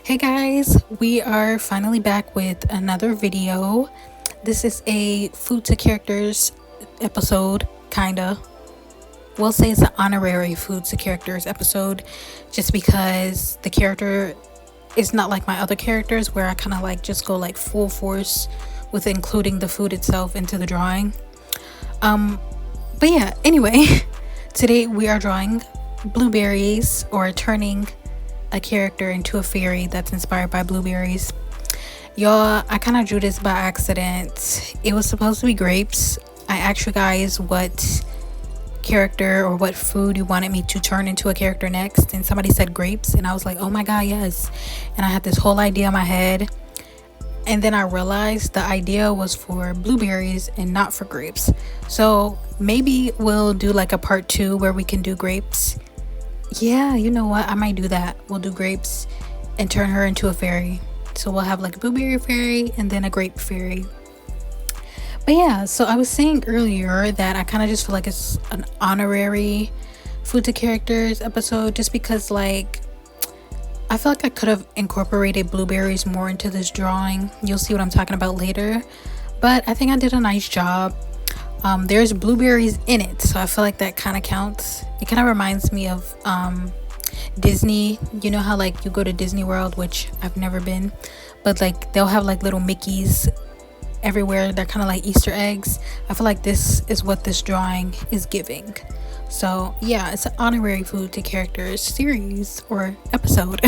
Hey guys, we are finally back with another video. This is a food to characters episode, kinda. We'll say it's an honorary food to characters episode just because the character is not like my other characters where I kind of like just go like full force with including the food itself into the drawing. But yeah, anyway, today we are drawing Blueberries, or turning a character into a fairy that's inspired by blueberries. Y'all, I kind of drew this by accident. It was supposed to be grapes. I asked you guys what character or what food you wanted me to turn into a character next, and somebody said grapes, and I was like, oh my god, yes. And I had this whole idea in my head, and then I realized the idea was for blueberries and not for grapes. So maybe we'll do like a part 2 where we can do grapes. Yeah, you know what? I might do that. We'll do grapes and turn her into a fairy. So we'll have like a blueberry fairy and then a grape fairy. But yeah, so I was saying earlier that I kind of just feel like it's an honorary food to characters episode just because like I feel like I could have incorporated blueberries more into this drawing. You'll see what I'm talking about later. But I think I did a nice job. There's blueberries in it, so I feel like that kind of counts. It kind of reminds me of Disney. You know how like you go to Disney World, which I've never been, but like they'll have like little Mickeys everywhere. They're kind of like Easter eggs. I feel like this is what this drawing is giving. So yeah, it's an honorary food to characters series or episode.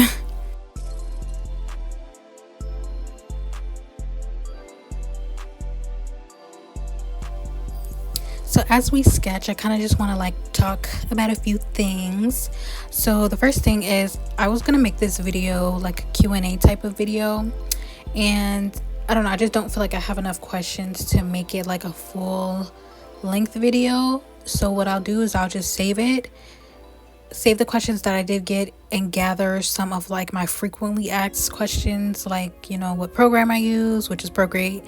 So as we sketch, I kind of just want to like talk about a few things. So the first thing is I was going to make this video like a Q&A type of video, and I don't know, I just don't feel like I have enough questions to make it like a full length video. So what I'll do is I'll just save the questions that I did get and gather some of like my frequently asked questions, like, you know, what program I use, which is Procreate,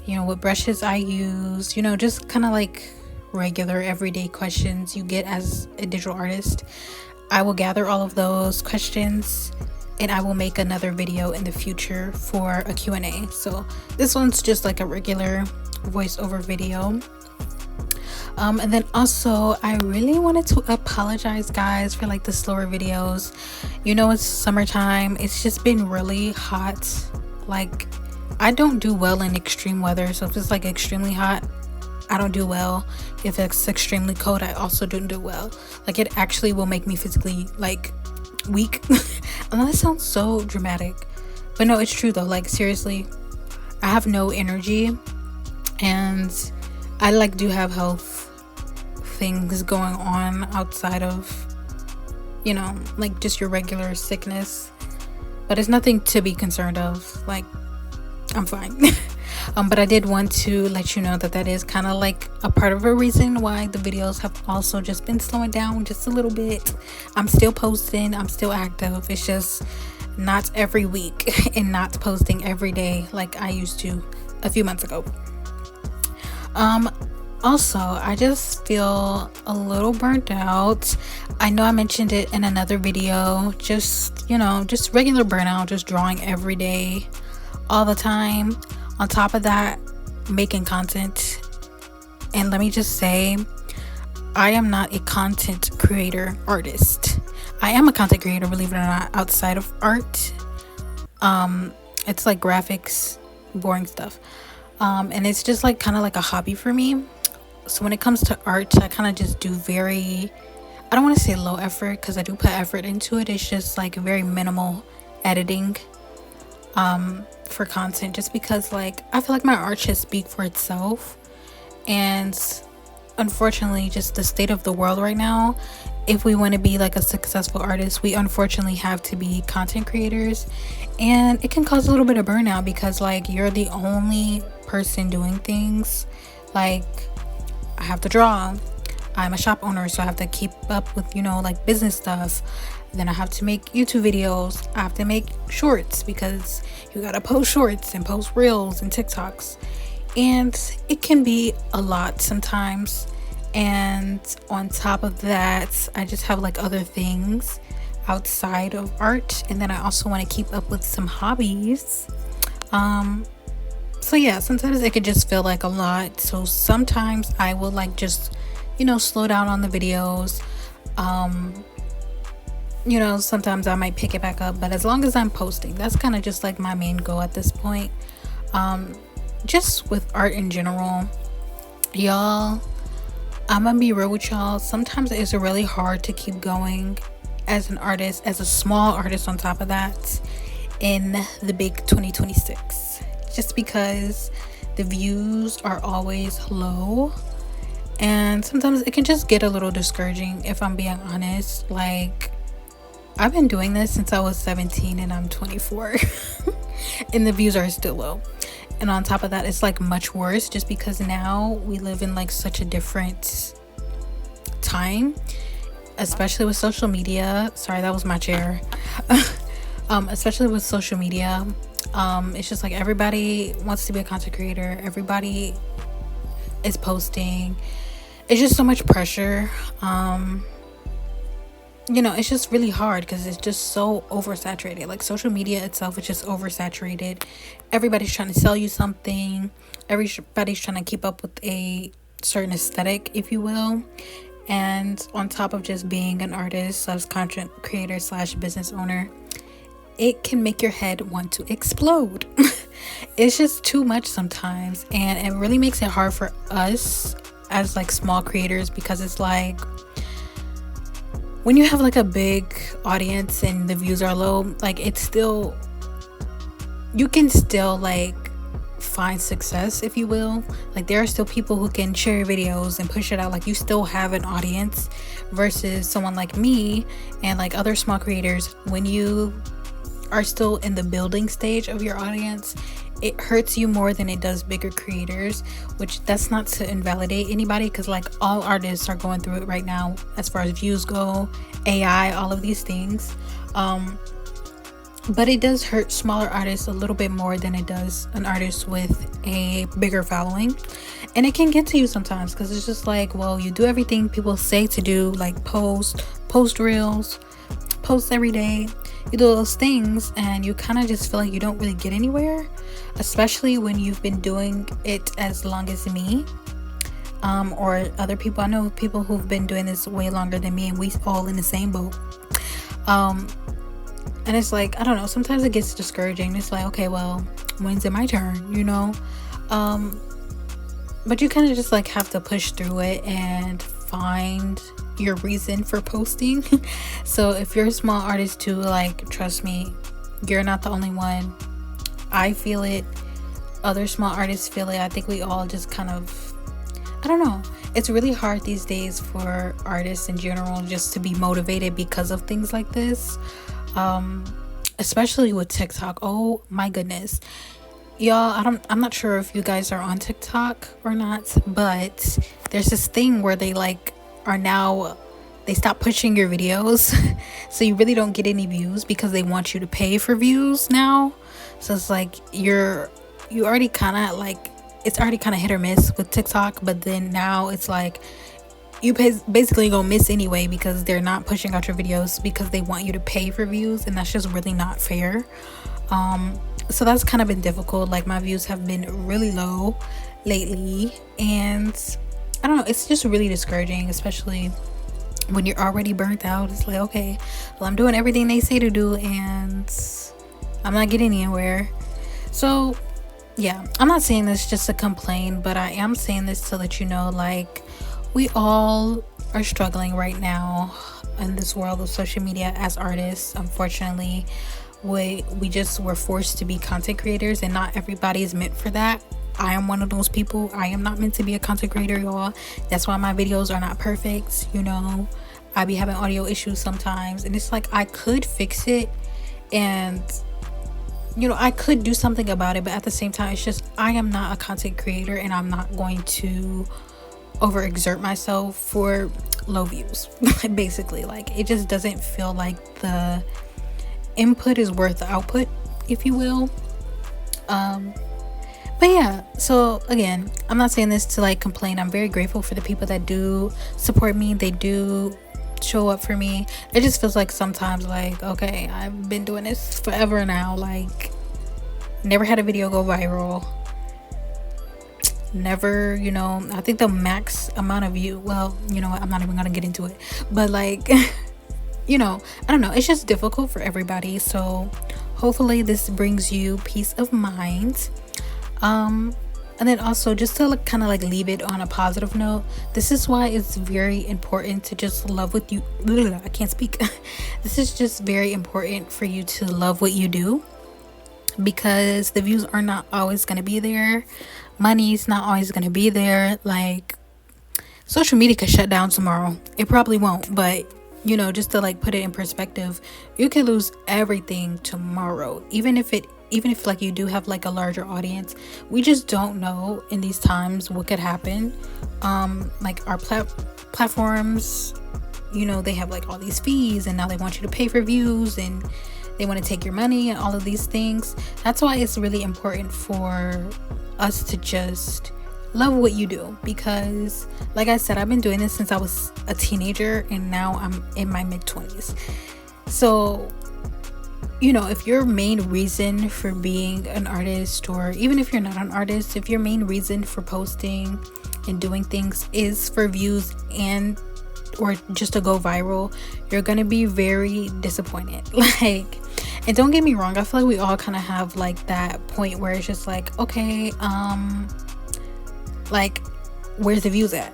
you know, what brushes I use, you know, just kind of like regular everyday questions you get as a digital artist. I will gather all of those questions and I will make another video in the future for a Q&A. So this one's just like a regular voiceover video. And then also I really wanted to apologize guys for like the slower videos. You know, it's summertime, it's just been really hot. Like I don't do well in extreme weather, so if it's like extremely hot, I don't do well. If it's extremely cold, I also don't do well. Like it actually will make me physically like weak. And that sounds so dramatic, but no, it's true though. Like seriously, I have no energy, and I like do have health things going on outside of, you know, like just your regular sickness, but it's nothing to be concerned of. Like I'm fine. But I did want to let you know that that is kind of like a part of a reason why the videos have also just been slowing down just a little bit. I'm still posting, I'm still active, it's just not every week and not posting every day like I used to a few months ago. Also, I just feel a little burnt out. I know I mentioned it in another video, just, you know, just regular burnout, just drawing every day all the time. On top of that, making content. And let me just say, I am not a content creator artist. I am a content creator, believe it or not, outside of art. It's like graphics, boring stuff. And it's just like kind of like a hobby for me. So when it comes to art, I kind of just do very, I don't want to say low effort because I do put effort into it. It's just like very minimal editing for content, just because like I feel like my art should speak for itself. And unfortunately, just the state of the world right now, if we want to be like a successful artist, we unfortunately have to be content creators, and it can cause a little bit of burnout because like you're the only person doing things. Like I have to draw, I'm a shop owner, so I have to keep up with, you know, like business stuff. Then I have to make YouTube videos, I have to make shorts because you gotta post shorts and post reels and TikToks, and it can be a lot sometimes. And on top of that, I just have like other things outside of art, and then I also want to keep up with some hobbies. So yeah, sometimes it could just feel like a lot. So sometimes I will like just, slow down on the videos. Sometimes I might pick it back up, but as long as I'm posting, that's kind of just like my main goal at this point. Just with art in general, y'all, I'm gonna be real with y'all. Sometimes it's really hard to keep going as an artist, as a small artist on top of that, in the big 2026, just because the views are always low, and sometimes it can just get a little discouraging, if I'm being honest. Like, I've been doing this since I was 17 and I'm 24 and the views are still low. And on top of that, it's like much worse just because now we live in like such a different time, especially with social media. Sorry, that was my chair. Especially with social media, it's just like everybody wants to be a content creator. Everybody is posting. It's just so much pressure. It's just really hard because it's just so oversaturated. Like, social media itself is just oversaturated. Everybody's trying to sell you something. Everybody's trying to keep up with a certain aesthetic, if you will. And on top of just being an artist / content creator / business owner, it can make your head want to explode. It's just too much sometimes, and it really makes it hard for us as like small creators, because it's like, when you have like a big audience and the views are low, like, you can still like find success, if you will. Like, there are still people who can share your videos and push it out. Like, you still have an audience, versus someone like me and like other small creators. When you are still in the building stage of your audience, it hurts you more than it does bigger creators, which that's not to invalidate anybody, because like all artists are going through it right now as far as views go, AI, all of these things. But it does hurt smaller artists a little bit more than it does an artist with a bigger following. And it can get to you sometimes, because it's just like, well, you do everything people say to do, like post reels, post every day, you do those things, and you kind of just feel like you don't really get anywhere, especially when you've been doing it as long as me, or other people. I know people who've been doing this way longer than me, and we all in the same boat. And it's like, I don't know, sometimes it gets discouraging. It's like, okay, well, when's it my turn, but you kind of just like have to push through it and find your reason for posting. So if you're a small artist too, like, trust me, you're not the only one. I feel it, other small artists feel it. I think we all just kind of, I don't know, it's really hard these days for artists in general just to be motivated because of things like this, especially with TikTok. Oh my goodness, y'all, I'm not sure if you guys are on TikTok or not, but there's this thing where they like are now, they stop pushing your videos so you really don't get any views, because they want you to pay for views now. So it's like you already kind of like, it's already kind of hit or miss with TikTok, but then now it's like you basically gonna miss anyway, because they're not pushing out your videos because they want you to pay for views, and that's just really not fair. So that's kind of been difficult. Like, my views have been really low lately, and I don't know, it's just really discouraging, especially when you're already burnt out. It's like, okay, well, I'm doing everything they say to do and I'm not getting anywhere. So yeah, I'm not saying this just to complain, but I am saying this to let you know, like, we all are struggling right now in this world of social media as artists. Unfortunately, we're forced to be content creators, and not everybody is meant for that. I am one of those people. I am not meant to be a content creator, y'all. That's why my videos are not perfect. I be having audio issues sometimes, and it's like, I could fix it, and I could do something about it, but at the same time, it's just, I am not a content creator, and I'm not going to overexert myself for low views. Basically, like, it just doesn't feel like the input is worth the output, if you will. But yeah, so again, I'm not saying this to like complain. I'm very grateful for the people that do support me. They do show up for me. It just feels like sometimes like, okay, I've been doing this forever now, like never had a video go viral, never, I think the max amount of view, well, you know what, I'm not even gonna get into it, but like I don't know, it's just difficult for everybody. So hopefully this brings you peace of mind. And then also, just to kind of like leave it on a positive note, this is why it's very important to just love what you, I can't speak. This is just very important for you to love what you do, because the views are not always going to be there. Money's not always going to be there. Like, social media could shut down tomorrow. It probably won't, but just to like put it in perspective, you could lose everything tomorrow, even if like you do have like a larger audience. We just don't know in these times what could happen. Like our platforms, they have like all these fees, and now they want you to pay for views, and they want to take your money and all of these things. That's why it's really important for us to just love what you do, because like I said, I've been doing this since I was a teenager, and now I'm in my mid-20s. So if your main reason for being an artist, or even if you're not an artist, if your main reason for posting and doing things is for views and or just to go viral, you're gonna be very disappointed. Like, and don't get me wrong, I feel like we all kind of have like that point where it's just like, okay, like, where's the views at?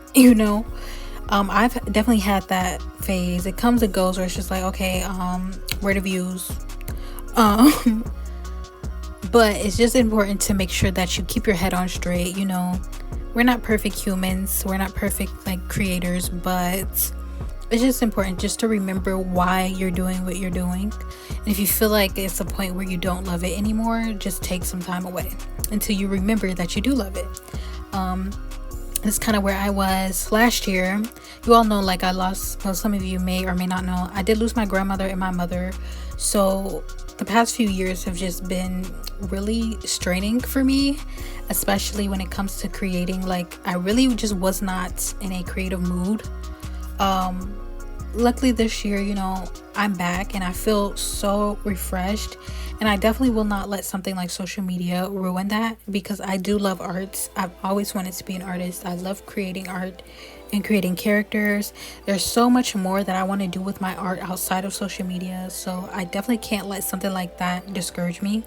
I've definitely had that phase. It comes and goes where it's just like, okay, where the views? But it's just important to make sure that you keep your head on straight. We're not perfect humans, we're not perfect like creators, but it's just important just to remember why you're doing what you're doing. And if you feel like it's a point where you don't love it anymore, just take some time away until you remember that you do love it. That's kind of where I was last year. You all know, like, I lost, well, some of you may or may not know, I did lose my grandmother and my mother. So the past few years have just been really straining for me, especially when it comes to creating. Like, I really just was not in a creative mood. Luckily this year, I'm back and I feel so refreshed, and I definitely will not let something like social media ruin that, because I do love arts. I've always wanted to be an artist. I love creating art and creating characters. There's so much more that I want to do with my art outside of social media, so I definitely can't let something like that discourage me,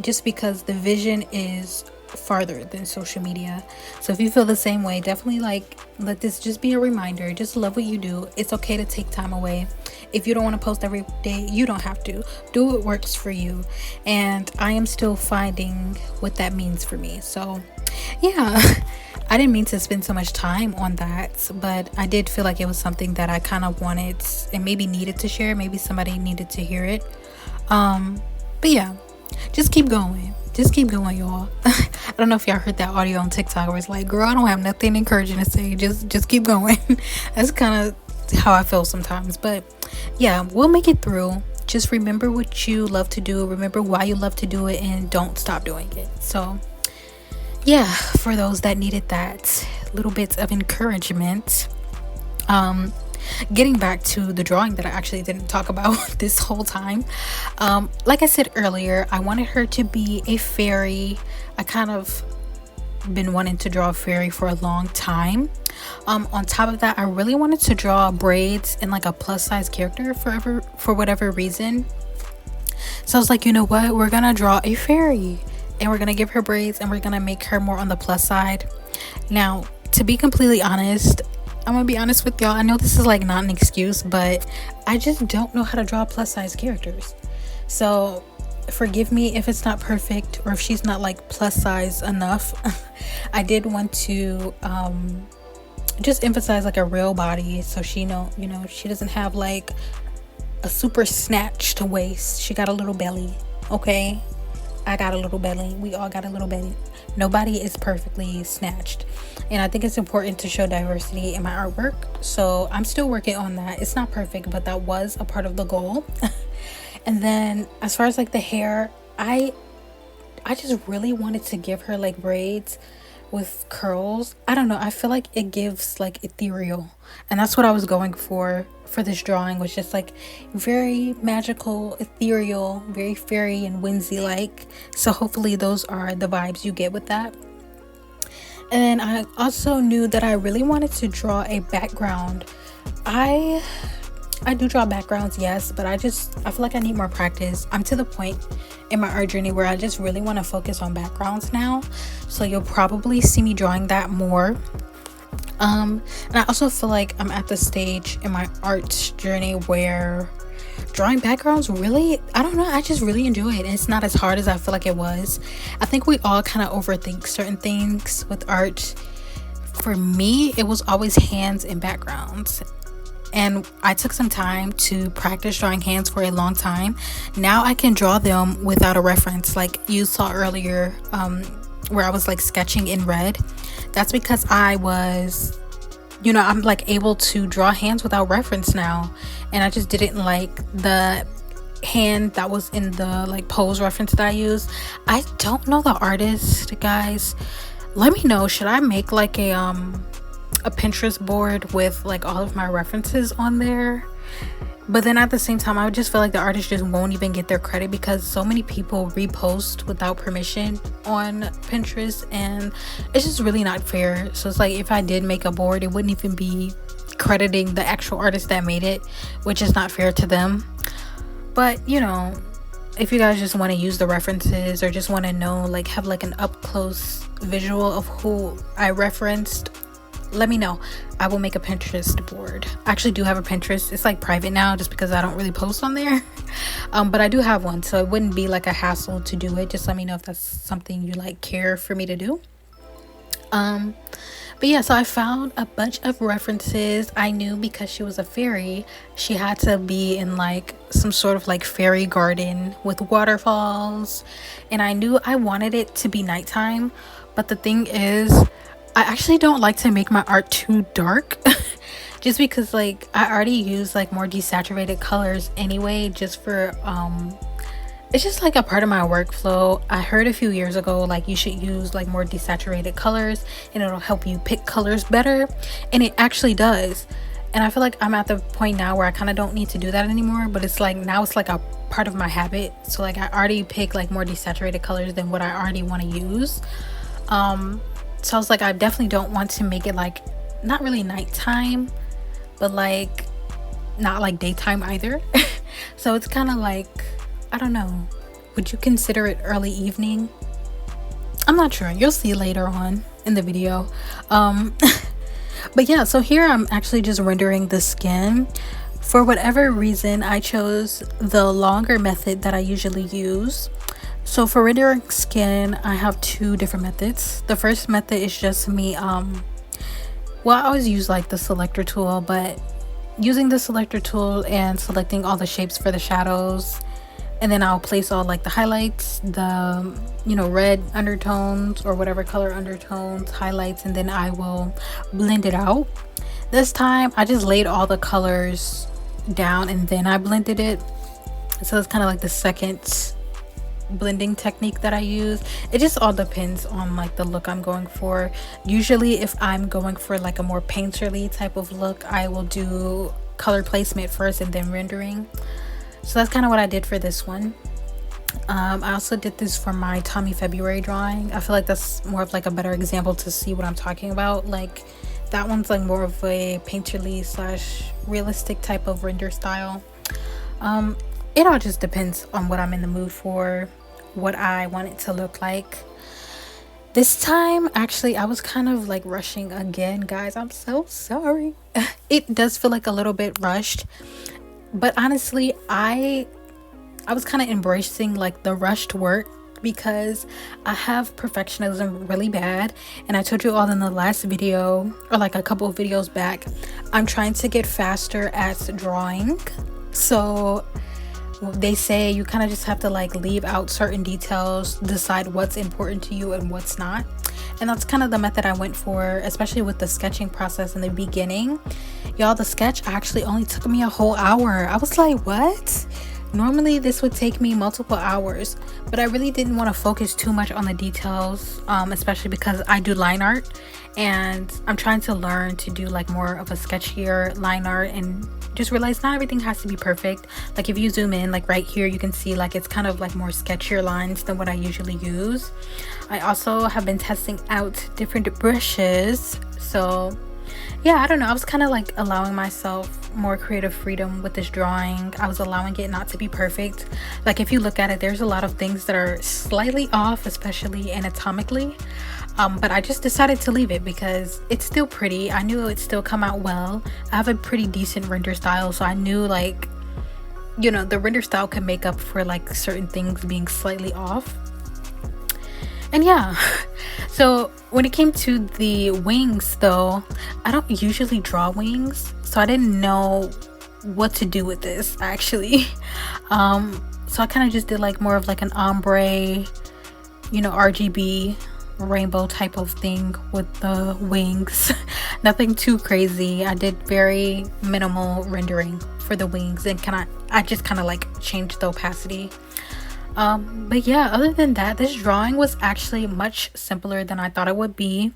just because the vision is farther than social media. So if you feel the same way, definitely like let this just be a reminder. Just love what you do. It's okay to take time away. If you don't want to post every day, you don't have to. Do what works for you. And I am still finding what that means for me. So yeah, I didn't mean to spend so much time on that, but I did feel like it was something that I kind of wanted and maybe needed to share. Maybe somebody needed to hear it. But yeah, just keep going. Just keep going, y'all. I don't know if y'all heard that audio on TikTok where it's like, girl, I don't have nothing encouraging to say. Just keep going. That's kind of how I feel sometimes. But yeah, we'll make it through. Just remember what you love to do. Remember why you love to do it, and don't stop doing it. So yeah, for those that needed that little bits of encouragement. Getting back to the drawing that I actually didn't talk about this whole time. Like I said earlier, I wanted her to be a fairy. I kind of been wanting to draw a fairy for a long time. On top of that, I really wanted to draw braids and like a plus size character for whatever reason. So I was like, you know what? We're gonna draw a fairy and we're gonna give her braids and we're gonna make her more on the plus side. Now, to be completely honest, I'm gonna be honest with y'all. I know this is like not an excuse, but I just don't know how to draw plus size characters. So forgive me if it's not perfect or if she's not like plus size enough. I did want to just emphasize like a real body, so she she doesn't have like a super snatched waist. She got a little belly, okay? I got a little belly. We all got a little belly. Nobody is perfectly snatched. And I think it's important to show diversity in my artwork. So I'm still working on that. It's not perfect, but that was a part of the goal. And then as far as like the hair, I just really wanted to give her like braids, with curls. I don't know, I feel like it gives like ethereal, and that's what I was going for this drawing, was just like very magical, ethereal, very fairy and whimsy like. So hopefully those are the vibes you get with that. And I also knew that I really wanted to draw a background. I do draw backgrounds, yes, but I feel like I need more practice. I'm to the point in my art journey where I just really want to focus on backgrounds now. So you'll probably see me drawing that more. And I also feel like I'm at the stage in my art journey where drawing backgrounds, really, I don't know, I just really enjoy it. And it's not as hard as I feel like it was. I think we all kind of overthink certain things with art. For me, it was always hands and backgrounds. And I took some time to practice drawing hands for a long time. Now I can draw them without a reference, like you saw earlier, where I was like sketching in red. That's because I was, I'm like able to draw hands without reference now. And I just didn't like the hand that was in the like pose reference that I used. I don't know the artist, guys. Let me know, should I make like a Pinterest board with like all of my references on there? But then at the same time, I would just feel like the artist just won't even get their credit, because so many people repost without permission on Pinterest, and it's just really not fair. So it's like, if I did make a board, it wouldn't even be crediting the actual artist that made it, which is not fair to them. But if you guys just want to use the references, or just want to know, like have like an up close visual of who I referenced, let me know. I will make a Pinterest board. I actually do have a Pinterest. It's like private now just because I don't really post on there. But I do have one, so it wouldn't be like a hassle to do it. Just let me know if that's something you like care for me to do. But yeah, so I found a bunch of references. I knew because she was a fairy, she had to be in like some sort of like fairy garden with waterfalls. And I knew I wanted it to be nighttime. But the thing is, I actually don't like to make my art too dark. Just because like I already use like more desaturated colors anyway, just for it's just like a part of my workflow. I heard a few years ago like you should use like more desaturated colors and it'll help you pick colors better, and it actually does. And I feel like I'm at the point now where I kind of don't need to do that anymore, but it's like now it's like a part of my habit. So like I already pick like more desaturated colors than what I already want to use. So I was like, I definitely don't want to make it like not really nighttime, but like not like daytime either. So it's kind of like, I don't know, would you consider it early evening? I'm not sure, you'll see later on in the video. But yeah, so here I'm actually just rendering the skin. For whatever reason, I chose the longer method that I usually use. So for rendering skin, I have two different methods. The first method is just me, well, I always use like the selector tool, but using the selector tool and selecting all the shapes for the shadows, and then I'll place all like the highlights, the red undertones or whatever color undertones, highlights, and then I will blend it out. This time I just laid all the colors down and then I blended it. So it's kind of like the second blending technique that I use. It just all depends on like the look I'm going for. Usually if I'm going for like a more painterly type of look, I will do color placement first and then rendering. So that's kind of what I did for this one. I also did this for my Tommy February drawing. I feel like that's more of like a better example to see what I'm talking about. Like that one's like more of a painterly / realistic type of render style. It all just depends on what I'm in the mood for, what I want it to look like. This time, actually, I was kind of like rushing again, guys. I'm so sorry. It does feel like a little bit rushed, but honestly, I was kind of embracing like the rushed work because I have perfectionism really bad. And I told you all in the last video, or like a couple of videos back, I'm trying to get faster at drawing. So they say you kind of just have to like leave out certain details, decide what's important to you and what's not. And that's kind of the method I went for, especially with the sketching process in the beginning. Y'all, the sketch actually only took me a whole hour. I was like, what? Normally this would take me multiple hours, but I really didn't want to focus too much on the details, especially because I do line art and I'm trying to learn to do like more of a sketchier line art, and just realize not everything has to be perfect. Like if you zoom in, like right here, you can see like it's kind of like more sketchier lines than what I usually use. I also have been testing out different brushes, so yeah, I don't know, I was kind of like allowing myself more creative freedom with this drawing. I was allowing it not to be perfect. Like if you look at it, there's a lot of things that are slightly off, especially anatomically, but I just decided to leave it because it's still pretty. I knew it would still come out well. I have a pretty decent render style, so I knew, like, you know, the render style can make up for like certain things being slightly off. And yeah, so when it came to the wings though, I don't usually draw wings, so I didn't know what to do with this actually. So I kind of just did like more of like an ombre, you know, RGB rainbow type of thing with the wings. Nothing too crazy. I did very minimal rendering for the wings, and I just kind of like changed the opacity. But yeah, other than that, this drawing was actually much simpler than I thought it would be.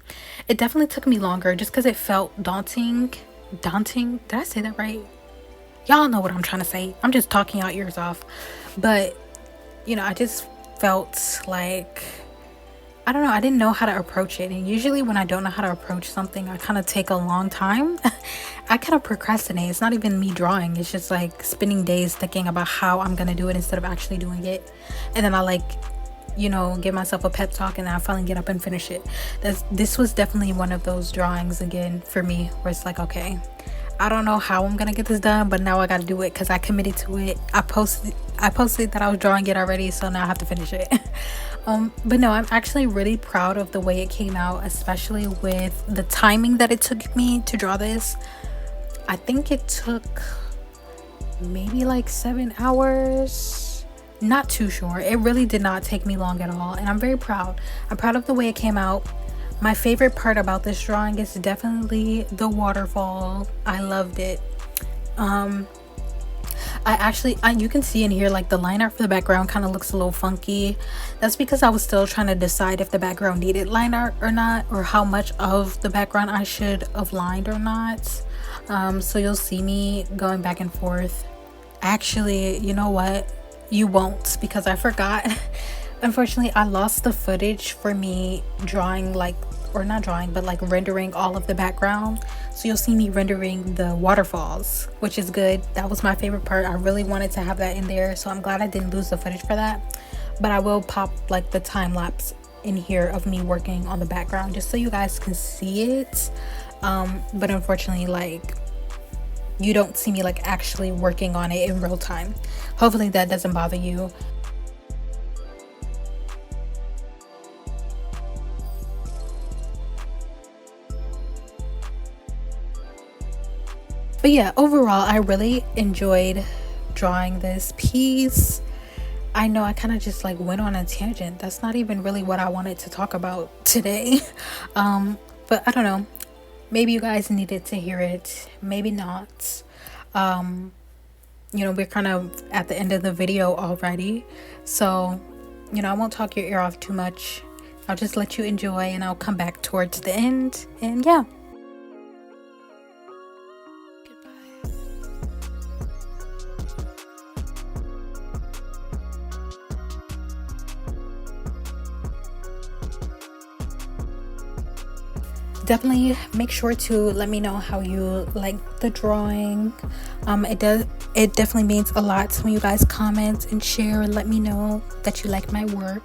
It definitely took me longer just because it felt daunting. Did I say that right? Y'all know what I'm trying to say. I'm just talking out ears off. But you know, I just felt like, I don't know, I didn't know how to approach it. And usually when I don't know how to approach something, I kind of take a long time. I kind of procrastinate. It's not even me drawing, it's just like spending days thinking about how I'm gonna do it instead of actually doing it. And then I like, you know, give myself a pep talk, and then I finally get up and finish it. This was definitely one of those drawings again for me where it's like, okay, I don't know how I'm gonna get this done, but now I gotta do it because I committed to it. I posted that I was drawing it already, so now I have to finish it. But no, I'm actually really proud of the way it came out, especially with the timing that it took me to draw this. I think it took maybe like 7 hours, not too sure. It really did not take me long at all, and I'm very proud. I'm proud of the way it came out. My favorite part about this drawing is definitely the waterfall. I loved it. You can see in here like the line art for the background kind of looks a little funky. That's because I was still trying to decide if the background needed line art or not, or how much of the background I should have lined or not. So you'll see me going back and forth. Actually, you know what, you won't, because I forgot. Unfortunately, I lost the footage for me drawing, like, or not drawing, but like rendering all of the background. So you'll see me rendering the waterfalls, which is good. That was my favorite part. I really wanted to have that in there, so I'm glad I didn't lose the footage for that. But I will pop like the time lapse in here of me working on the background just so you guys can see it. But unfortunately, like, you don't see me like actually working on it in real time. Hopefully that doesn't bother you. But yeah, overall, I really enjoyed drawing this piece. I know I kind of just like went on a tangent. That's not even really what I wanted to talk about today. But I don't know. Maybe you guys needed to hear it. Maybe not. You know, we're kind of at the end of the video already. So, you know, I won't talk your ear off too much. I'll just let you enjoy, and I'll come back towards the end. And yeah. Definitely make sure to let me know how you like the drawing. It definitely means a lot when you guys comment and share and let me know that you like my work.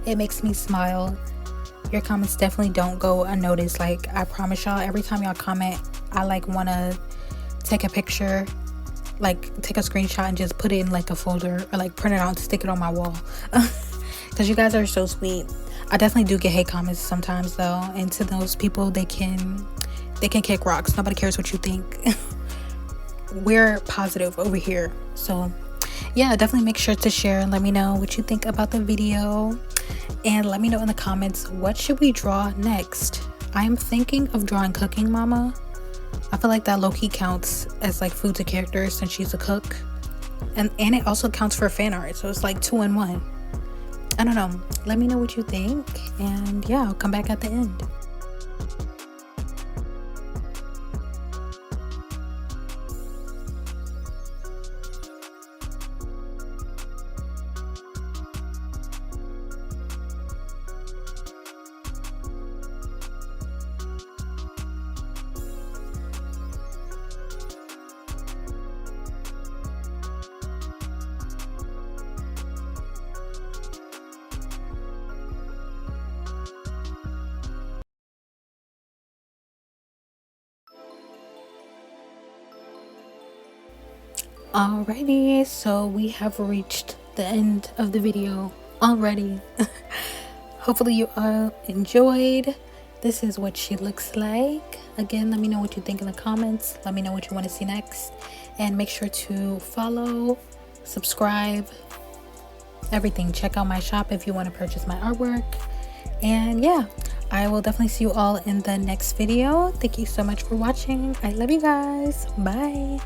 It makes me smile. Your comments definitely don't go unnoticed. Like, I promise y'all, every time y'all comment, I like want to take a picture, like take a screenshot and just put it in like a folder, or like print it out and stick it on my wall. Because you guys are so sweet. I definitely do get hate comments sometimes though, and to those people, they can kick rocks. Nobody cares what you think. We're positive over here. So yeah, definitely make sure to share and let me know what you think about the video, and let me know in the comments, what should we draw next? I am thinking of drawing Cooking Mama. I feel like that low-key counts as like food to characters since she's a cook. And it also counts for fan art, so it's like 2 in 1. I don't know, let me know what you think, and yeah, I'll come back at the end. Alrighty, so we have reached the end of the video already. Hopefully you all enjoyed. This is what she looks like. Again, let me know what you think in the comments. Let me know what you want to see next. And make sure to follow, subscribe, everything. Check out my shop if you want to purchase my artwork. And yeah, I will definitely see you all in the next video. Thank you so much for watching. I love you guys. Bye.